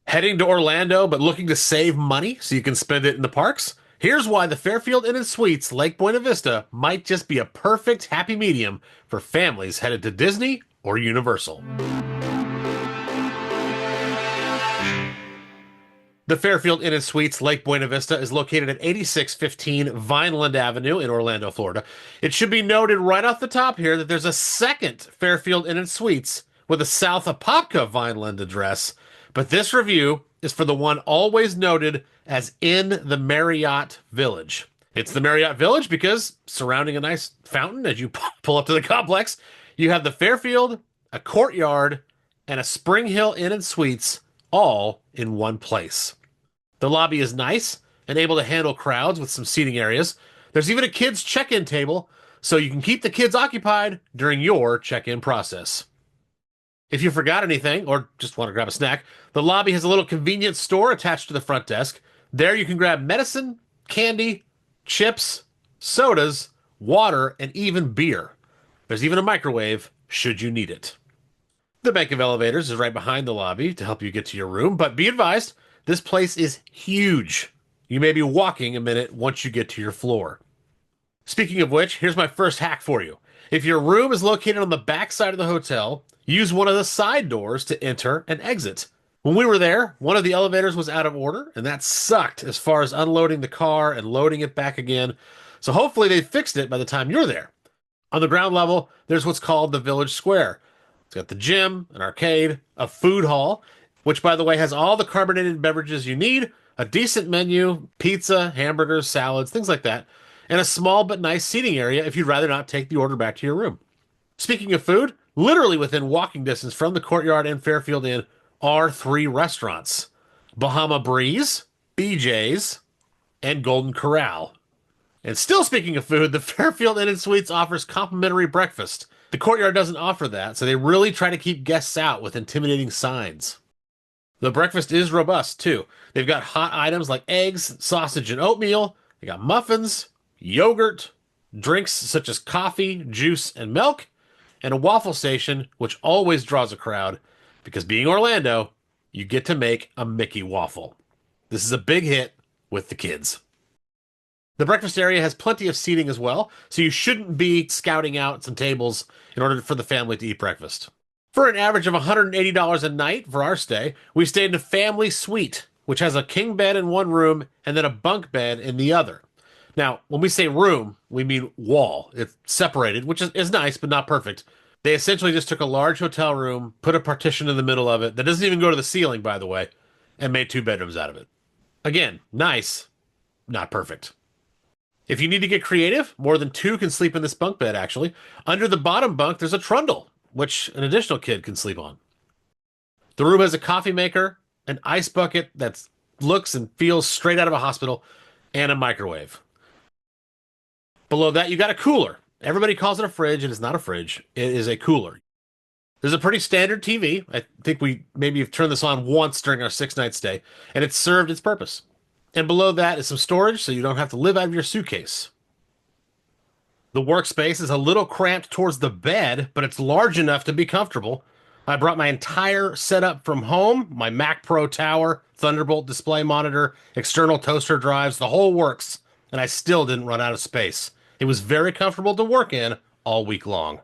Heading to Orlando but looking to save money so you can spend it in the parks? Here's why the Fairfield Inn and Suites Lake Buena Vista might just be a perfect happy medium for families headed to Disney or Universal. The Fairfield Inn and Suites Lake Buena Vista is located at 8615 Vineland Avenue in Orlando, Florida. It should be noted right off the top here that there's a second Fairfield Inn and Suites with a South Apopka Vineland address, but this review is for the one always noted as in the Marriott Village. It's the Marriott Village because surrounding a nice fountain as you pull up to the complex, you have the Fairfield, a courtyard, and a Spring Hill Inn and Suites all in one place. The lobby is nice and able to handle crowds with some seating areas. There's even a kids check-in table, so you can keep the kids occupied during your check-in process. If you forgot anything or just want to grab a snack, the lobby has a little convenience store attached to the front desk. There you can grab medicine, candy, chips, sodas, water, and even beer. There's even a microwave should you need it. The bank of elevators is right behind the lobby to help you get to your room, but be advised, this place is huge. You may be walking a minute once you get to your floor. Speaking of which, here's my first hack for you. If your room is located on the back side of the hotel, use one of the side doors to enter and exit. When we were there, one of the elevators was out of order, and that sucked as far as unloading the car and loading it back again. So hopefully they fixed it by the time you're there. On the ground level, there's what's called the Village Square. It's got the gym, an arcade, a food hall, which, by the way, has all the carbonated beverages you need, a decent menu, pizza, hamburgers, salads, things like that, and a small but nice seating area if you'd rather not take the order back to your room. Speaking of food, literally within walking distance from the Courtyard and Fairfield Inn are three restaurants: Bahama Breeze, BJ's, and Golden Corral. And still speaking of food, the Fairfield Inn and Suites offers complimentary breakfast. The Courtyard doesn't offer that, so they really try to keep guests out with intimidating signs. The breakfast is robust, too. They've got hot items like eggs, sausage, and oatmeal. They got muffins, yogurt, drinks such as coffee, juice, and milk, and a waffle station, which always draws a crowd, because being Orlando, you get to make a Mickey waffle. This is a big hit with the kids. The breakfast area has plenty of seating as well, so you shouldn't be scouting out some tables in order for the family to eat breakfast. For an average of $180 a night for our stay, we stayed in a family suite, which has a king bed in one room and then a bunk bed in the other. Now, when we say room, we mean wall. It's separated, which is nice, but not perfect. They essentially just took a large hotel room, put a partition in the middle of it that doesn't even go to the ceiling, by the way, and made two bedrooms out of it. Again, nice, not perfect. If you need to get creative, more than two can sleep in this bunk bed, actually. Under the bottom bunk, there's a trundle, which an additional kid can sleep on. The room has a coffee maker, an ice bucket that looks and feels straight out of a hospital, and a microwave. Below that, you got a cooler. Everybody calls it a fridge. It is not a fridge. It is a cooler. There's a pretty standard TV. I think we maybe have turned this on once during our 6-night stay, and it's served its purpose. And below that is some storage so you don't have to live out of your suitcase. The workspace is a little cramped towards the bed, but it's large enough to be comfortable. I brought my entire setup from home, my Mac Pro tower, Thunderbolt display monitor, external toaster drives, the whole works, and I still didn't run out of space. It was very comfortable to work in all week long.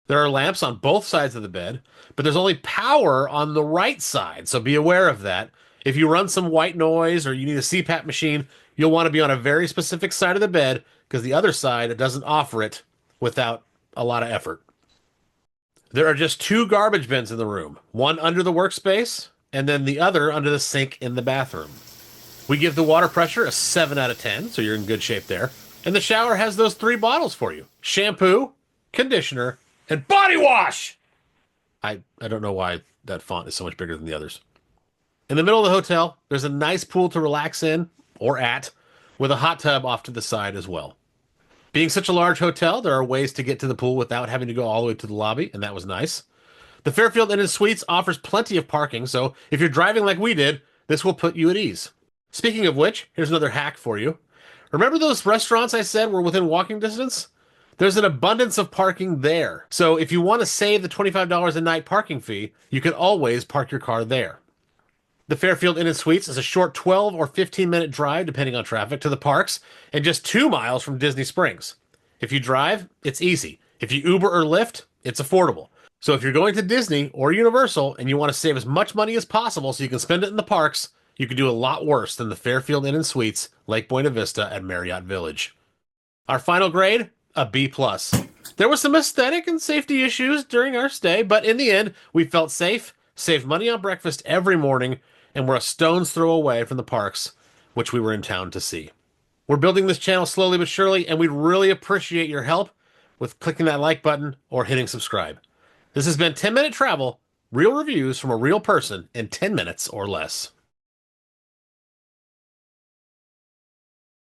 There are lamps on both sides of the bed, but there's only power on the right side, so be aware of that. If you run some white noise or you need a CPAP machine, you'll want to be on a very specific side of the bed because the other side doesn't offer it without a lot of effort. There are just two garbage bins in the room, one under the workspace and then the other under the sink in the bathroom. We give the water pressure a 7 out of 10, so you're in good shape there. And the shower has those 3 bottles for you: shampoo, conditioner, and body wash! I don't know why that font is so much bigger than the others. In the middle of the hotel, there's a nice pool to relax in, or at, with a hot tub off to the side as well. Being such a large hotel, there are ways to get to the pool without having to go all the way to the lobby, and that was nice. The Fairfield Inn and Suites offers plenty of parking, so if you're driving like we did, this will put you at ease. Speaking of which, here's another hack for you. Remember those restaurants I said were within walking distance? There's an abundance of parking there. So if you want to save the $25 a night parking fee, you can always park your car there. The Fairfield Inn and Suites is a short 12 or 15-minute drive, depending on traffic, to the parks, and just 2 miles from Disney Springs. If you drive, it's easy. If you Uber or Lyft, it's affordable. So if you're going to Disney or Universal and you want to save as much money as possible so you can spend it in the parks, you can do a lot worse than the Fairfield Inn and Suites, Lake Buena Vista at Marriott Village. Our final grade, a B+. There was some aesthetic and safety issues during our stay, but in the end, we felt safe, saved money on breakfast every morning, and were a stone's throw away from the parks, which we were in town to see. We're building this channel slowly but surely, and we'd really appreciate your help with clicking that like button or hitting subscribe. This has been 10 Minute Travel, real reviews from a real person in 10 minutes or less.